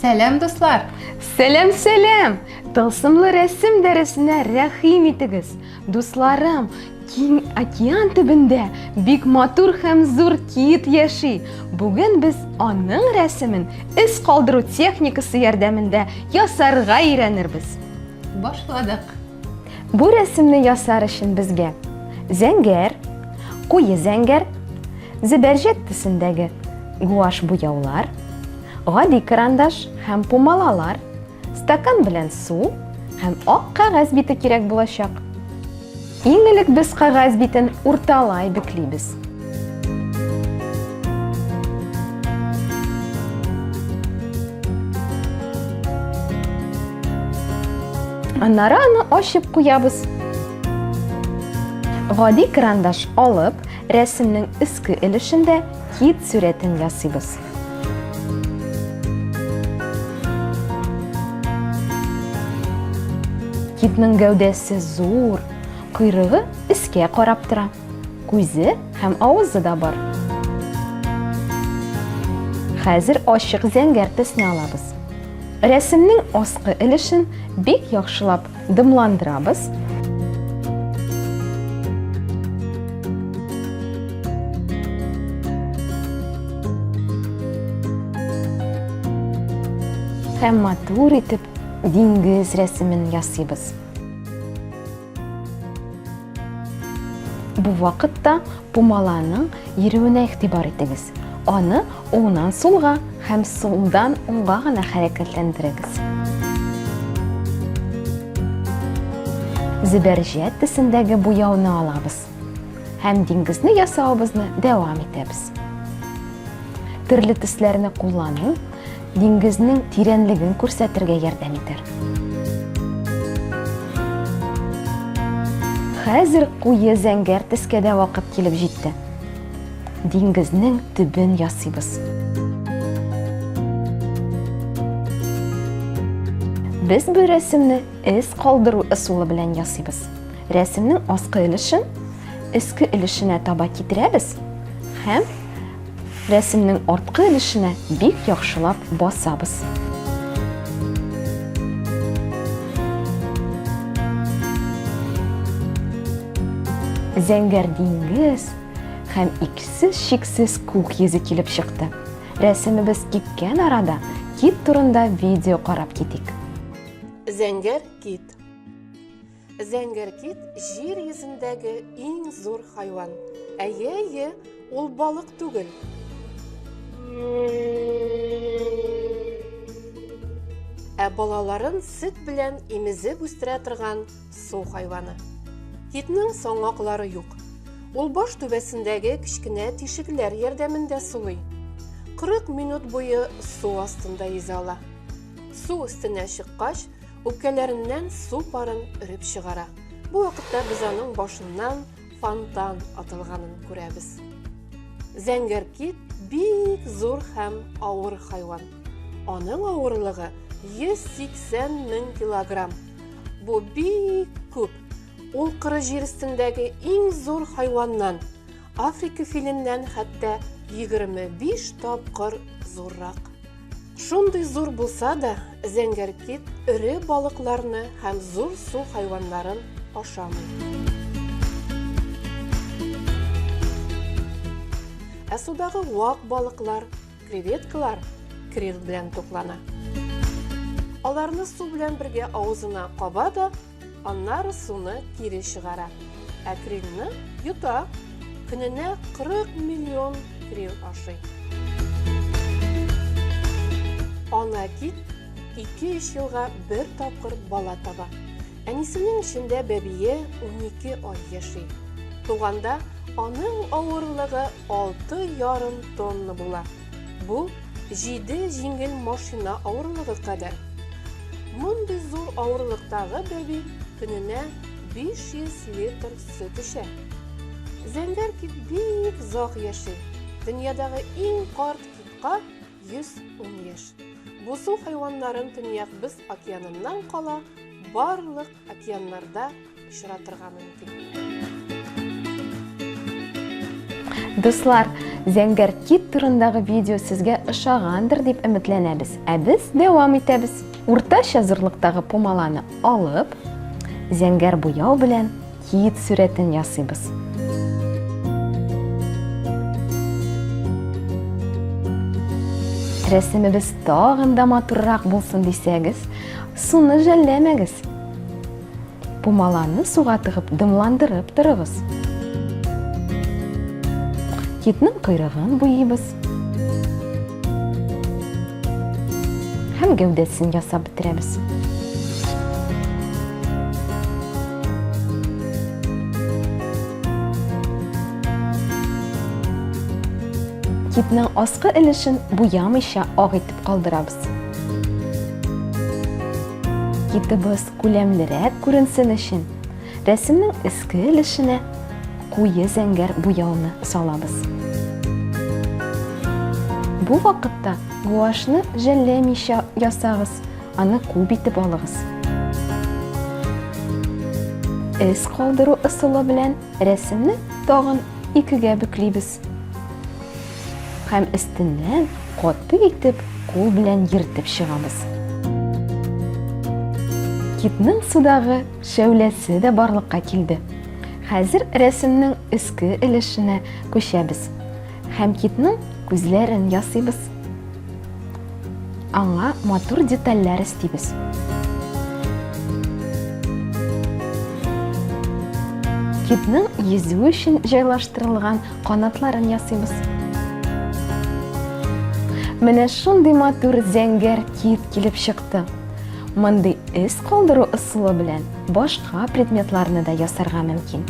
Сәлем, дуслар! Сәлем! Тылсымлы рәсем дәресенә рәхим итегез. Дусларым, киң океан төбендә бик матур һәм зур кит яши. Бүген без аның рәсемен эз калдыру техникасы ярдәмендә ясарга өйрәнербез. Башладык. Бу рәсемне ясар өчен безгә зәңгәр, куе зәңгәр, зәбәрҗәт төсендәге гуаш буяулар, гади карандаш һәм пумалалар, стакан белән су һәм ак кәгазь бите кирәк булачак. Иң элек без кәгазь битен урталай биклибез. Аннары аны ачып куябыз. Гади карандаш алып, рәсемнең өске өлешендә кит сурәтен ясыйбыз. Китнең гәүдәсе зур, койрыгы өскә карап тора. Күзе һәм авызы да бар. Хәзер ачык зәңгәр төсне алабыз. Рәсемнең аскы өлешен бик яхшылап дымландырабыз. Һәм матур итеп диңгез рәсемен ясыйбыз. Бу вакытта пумаланың йөрүенә игътибар итегез. Аны уңнан сулга һәм сулдан уңга гына хәрәкәтләндерегез. Зәбәрҗәт төсендәге буяуны алабыз һәм диңгезне ясавыбызны дәвам итәбез. Төрле төсләрне куллану диңгезнең тирәнлеген күрсәтергә ярдәм итәр. Хәзер куе зәңгәр төскә дә вакыт килеп җитте. Диңгезнең төбен ясыйбыз. Без бу рәсемне эз калдыру ысулы белән ясыйбыз. Рәсемнең аскы өлешен өске өлешенә таба китерәбез һәм рәсемнең арткы өлешенә бик яхшылап басабыз. Зәңгәр диңгез һәм иксез-чиксез күк йөзе килеп чыкты. Рәсемебез киткән арада кит турында видео карап китик. Зәңгәр кит. Зәңгәр кит җир йөзендәге иң зур хайван. Әйе, ул балык түгел. Ә балаларын сөт белән имезеп үстерә торган су хайваны. Китнең саңаклары юк. Ул баш түбәсендәге кечкенә тишекләр ярдәмендә сулый. 40 минут буе су астында йөзә ала. Су өстенә чыккач, үпкәләреннән су парын өреп чыгара. Бу вакытта без аның башыннан фонтан атылганын күрәбез. Зәңгәр кит бик зур һәм авыр хайван. Аның авырлыгы 180 000 килограмм. Бу бик күп. Ул кыры җир өстендәге иң зур хайваннан, Африка филеннән хәтта 25 тапкыр зуррак. Шундый зур булса да, зәңгәр кит эре балыкларны һәм зур су хайваннарын ашамый. Ә судагы вак балыклар, креветкалар крил белән туклана. Аларны су белән бергә авызына каба да, аннары суны кире чыгара. Ә крилне юта. Көненә 40 миллион крил ашый. Ана кит 2-3 елга бер тапкыр бала таба. Әнисенең эчендә бәбие 12 ай яши. Туганда аның авырлыгы 6,5 тонна була. Бу 7 җиңел машина авырлыгы кадәр. Мондый зур авырлыктагы бәби көненә 500 литр сөт эчә. Зәңгәр кит бик зак яши. Дөньядагы иң карт китка 110 яшь. Бу су хайваннарын төньяк Боз океаныннан кала барлык океаннарда очратырга мөмкин. Дуслар, зәңгәр кит турындагы видео сезгә ошагандыр дип өметләнәбез. Ә без дәвам итәбез. Уртача зурлыктагы помаланы алып, зәңгәр буяу белән кит сурәтен ясыйбыз. Рәсемебез тагын да матуррак булсын дисәгез, суны жәлләмәгез. Помаланы суга тыгып, дымландырып торыгыз. Китнең койрыгын буйыбыз. Һәм гәүдәсен ясап бетерәбез. Китнең аскы өлешен буямыйча ак итеп калдырабыз. Китебез күләмлерәк күренсен өчен рәсемнең эске өлешенә куе зәңгәр буяуны салабыз. Бу вакытта гуашны жәлләмичә ясагыз, аны күп итеп алыгыз. Эс калдыру ысулы белән рәсемне тагын икегә бүклибез. Һәм өстеннән каты итеп кул белән йөртеп чыгабыз. Китнең судагы шәүләсе дә барлыкка килде. Хәзер рәсемнең эске өлешенә күчәбез. Һәм китнең күзләрен ясыйбыз. Аңа матур детальләр истибез. Китнең йөзү өчен җайлаштырылган канатларын ясыйбыз. Менә шундый матур зәңгәр кит килеп чыкты. Мондый эс калдыру ысулы белән башка предметларны да ясарга мөмкин.